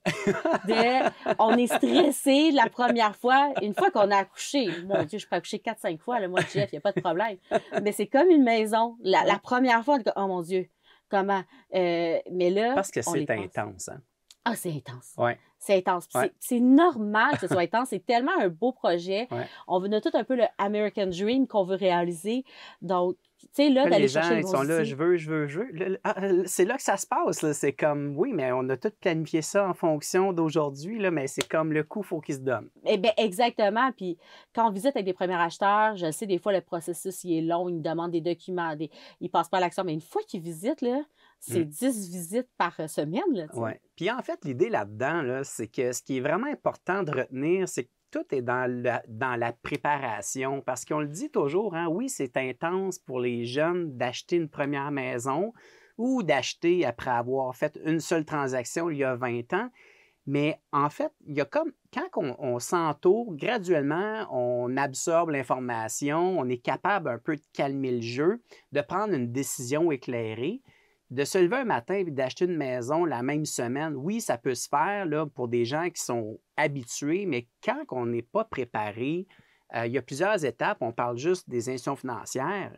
On est stressé la première fois. Une fois qu'on a accouché, mon Dieu, je peux accoucher 4-5 fois, le mois de Jeff, il n'y a pas de problème. Mais c'est comme une maison. La première fois, on dit, oh mon Dieu, comment? Mais là. Parce que c'est intense, hein? Ah, c'est intense. C'est intense. C'est normal que ce soit intense. C'est tellement un beau projet. On a tout un peu le American Dream qu'on veut réaliser. Donc, tu sais, là, d'aller chercher les gens, ils sont là, je veux. C'est là que ça se passe. Là. C'est comme, oui, mais on a tout planifié ça en fonction d'aujourd'hui, là, mais c'est comme le coup, il faut qu'il se donne. Eh bien, exactement. Puis, quand on visite avec des premiers acheteurs, je sais, des fois, le processus, il est long, ils nous demandent des documents, ils ne passent pas à l'action. Mais une fois qu'ils visitent, là, c'est 10 visites par semaine. Oui. Puis, en fait, l'idée là-dedans, là, c'est que ce qui est vraiment important de retenir, c'est que tout est dans la préparation. Parce qu'on le dit toujours, hein, oui, c'est intense pour les jeunes d'acheter une première maison ou d'acheter après avoir fait une seule transaction il y a 20 ans. Mais en fait, il y a comme, quand on s'entoure, graduellement, on absorbe l'information, on est capable un peu de calmer le jeu, de prendre une décision éclairée. De se lever un matin et d'acheter une maison la même semaine, oui, ça peut se faire là, pour des gens qui sont habitués, mais quand on n'est pas préparé, il y a plusieurs étapes. On parle juste des institutions financières,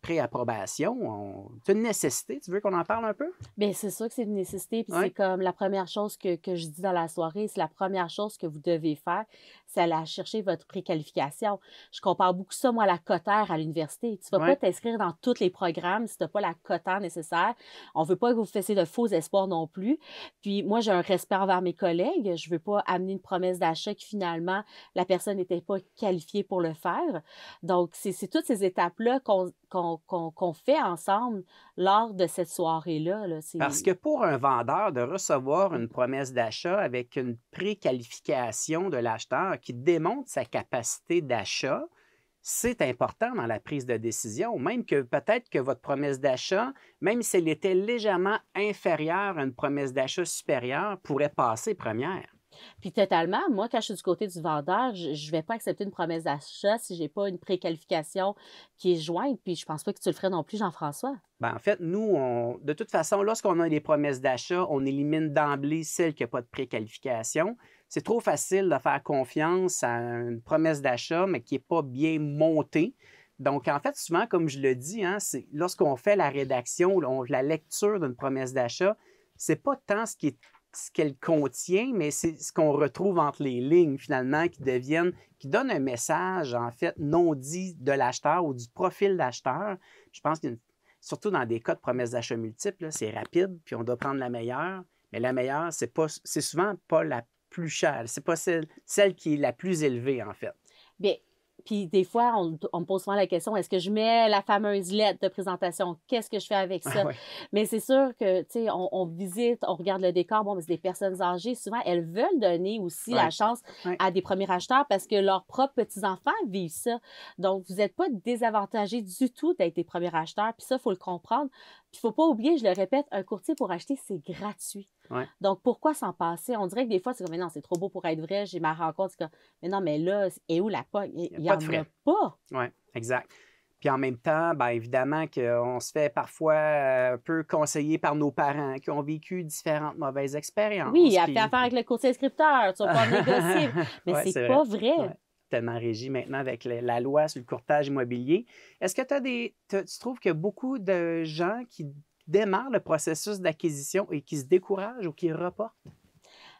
pré-approbation. C'est une nécessité. Tu veux qu'on en parle un peu? Bien, c'est sûr que c'est une nécessité. Puis c'est comme la première chose que je dis dans la soirée, c'est la première chose que vous devez faire, c'est aller chercher votre préqualification. Je compare beaucoup ça, moi, à la cotère à l'université. Tu ne vas pas t'inscrire dans tous les programmes si tu n'as pas la cotère nécessaire. On ne veut pas que vous fassiez de faux espoirs non plus. Puis moi, j'ai un respect envers mes collègues. Je ne veux pas amener une promesse d'achat qui, finalement, la personne n'était pas qualifiée pour le faire. Donc, c'est toutes ces étapes-là qu'on fait ensemble lors de cette soirée-là. Là. Parce que pour un vendeur, de recevoir une promesse d'achat avec une préqualification de l'acheteur qui démontre sa capacité d'achat, c'est important dans la prise de décision, même que peut-être que votre promesse d'achat, même si elle était légèrement inférieure à une promesse d'achat supérieure, pourrait passer première. Puis totalement, moi, quand je suis du côté du vendeur, je ne vais pas accepter une promesse d'achat si je n'ai pas une préqualification qui est jointe. Puis je ne pense pas que tu le ferais non plus, Jean-François. En fait, nous, de toute façon, lorsqu'on a des promesses d'achat, on élimine d'emblée celle qui n'a pas de préqualification. C'est trop facile de faire confiance à une promesse d'achat, mais qui n'est pas bien montée. Donc, en fait, souvent, comme je le dis, hein, lorsqu'on fait la rédaction, la lecture d'une promesse d'achat, ce n'est pas tant ce qu'elle contient, mais c'est ce qu'on retrouve entre les lignes, finalement, qui donne un message, en fait, non dit de l'acheteur ou du profil d'acheteur. Je pense que surtout dans des cas de promesses d'achat multiples, c'est rapide, puis on doit prendre la meilleure. Mais la meilleure, c'est souvent pas la plus chère. C'est pas celle qui est la plus élevée, en fait. Bien, puis des fois, on me pose souvent la question, est-ce que je mets la fameuse lettre de présentation? Qu'est-ce que je fais avec ça? Ouais. Mais c'est sûr que, tu sais, on visite, on regarde le décor. Bon, mais c'est des personnes âgées. Souvent, elles veulent donner aussi la chance à des premiers acheteurs parce que leurs propres petits-enfants vivent ça. Donc, vous n'êtes pas désavantagés du tout d'être des premiers acheteurs. Puis ça, il faut le comprendre. Puis il ne faut pas oublier, je le répète, un courtier pour acheter, c'est gratuit. Ouais. Donc, pourquoi s'en passer? On dirait que des fois, c'est comme, mais non, c'est trop beau pour être vrai. J'ai ma rencontre. C'est comme, mais non, mais là, et où la pogne? Il n'y en a pas. Oui, exact. Puis en même temps, bien évidemment qu'on se fait parfois un peu conseiller par nos parents qui ont vécu différentes mauvaises expériences. Oui, à faire affaire avec le courtier inscripteur, tu vas pas négocier. Mais c'est pas vrai. Ouais. Tellement régi maintenant avec la loi sur le courtage immobilier. Est-ce que tu trouves qu'il y a beaucoup de gens qui démarrent le processus d'acquisition et qui se découragent ou qui reportent?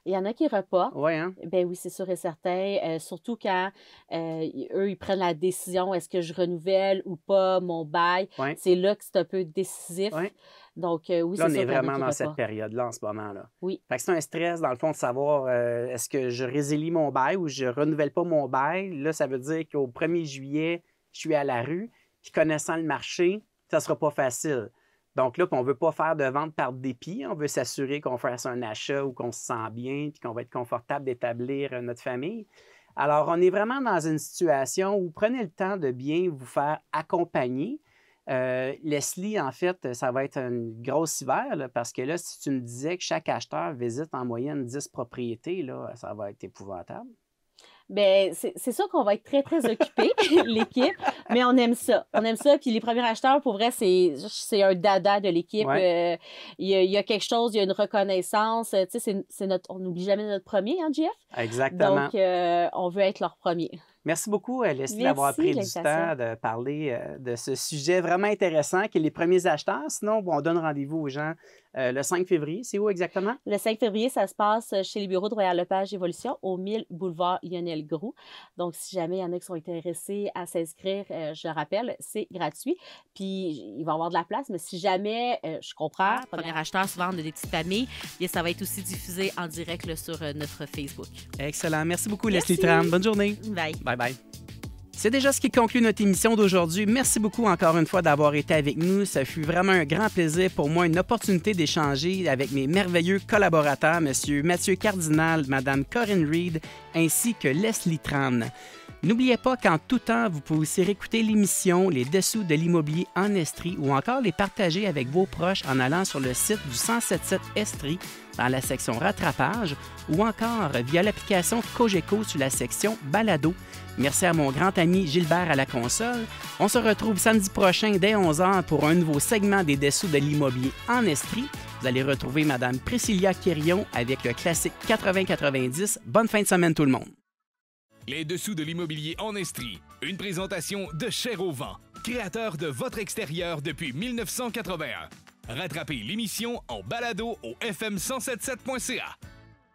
Il y en a qui reportent. Oui, hein? Ben oui, c'est sûr et certain. Surtout quand eux, ils prennent la décision, est-ce que je renouvelle ou pas mon bail? Ouais. C'est là que c'est un peu décisif. Ouais. Donc, oui, là, c'est sûr. On est vraiment dans cette période-là en ce moment-là. Oui. Fait que c'est un stress, dans le fond, de savoir est-ce que je résilie mon bail ou je ne renouvelle pas mon bail. Là, ça veut dire qu'au 1er juillet, je suis à la rue. Puis connaissant le marché, ça ne sera pas facile. Donc là, on ne veut pas faire de vente par dépit. On veut s'assurer qu'on fasse un achat ou qu'on se sent bien puis qu'on va être confortable d'établir notre famille. Alors, on est vraiment dans une situation où prenez le temps de bien vous faire accompagner. Leslie, en fait, ça va être une grosse hiver là, parce que là, si tu me disais que chaque acheteur visite en moyenne 10 propriétés, là, ça va être épouvantable. Bien, c'est sûr qu'on va être très, très occupés, l'équipe, mais on aime ça. On aime ça. Puis les premiers acheteurs, pour vrai, c'est un dada de l'équipe. Ouais. Il y a quelque chose, il y a une reconnaissance. Tu sais, on n'oublie jamais notre premier, hein, Jeff? Exactement. Donc, on veut être leur premier. Merci beaucoup, Leslie, d'avoir pris du temps de parler de ce sujet vraiment intéressant qui est les premiers acheteurs. Sinon, on donne rendez-vous aux gens le 5 février. C'est où exactement? Le 5 février, ça se passe chez les bureaux de Royal-Lepage Évolution au 1000 boulevard Lionel Groulx. Donc, si jamais il y en a qui sont intéressés à s'inscrire, je rappelle, c'est gratuit. Puis, il va y avoir de la place, mais si jamais, je comprends, premiers acheteurs se vendent des petites familles, bien, ça va être aussi diffusé en direct là, sur notre Facebook. Excellent. Merci beaucoup, Leslie Tran. Bonne journée. Bye. Bye-bye. C'est déjà ce qui conclut notre émission d'aujourd'hui. Merci beaucoup encore une fois d'avoir été avec nous. Ça fut vraiment un grand plaisir pour moi, une opportunité d'échanger avec mes merveilleux collaborateurs, M. Mathieu Cardinal, Mme Corinne Reed, ainsi que Leslie Tran. N'oubliez pas qu'en tout temps, vous pouvez aussi réécouter l'émission Les Dessous de l'immobilier en Estrie ou encore les partager avec vos proches en allant sur le site du 1077 Estrie dans la section Rattrapage ou encore via l'application Cogeco sur la section Balado. Merci à mon grand ami Gilbert à la console. On se retrouve samedi prochain dès 11h pour un nouveau segment des Dessous de l'immobilier en Estrie. Vous allez retrouver Mme Priscilla Quirion avec le classique 80-90. Bonne fin de semaine tout le monde. Les Dessous de l'immobilier en Estrie, une présentation de Cher au vent, créateur de votre extérieur depuis 1981. Rattrapez l'émission en balado au fm1077.ca.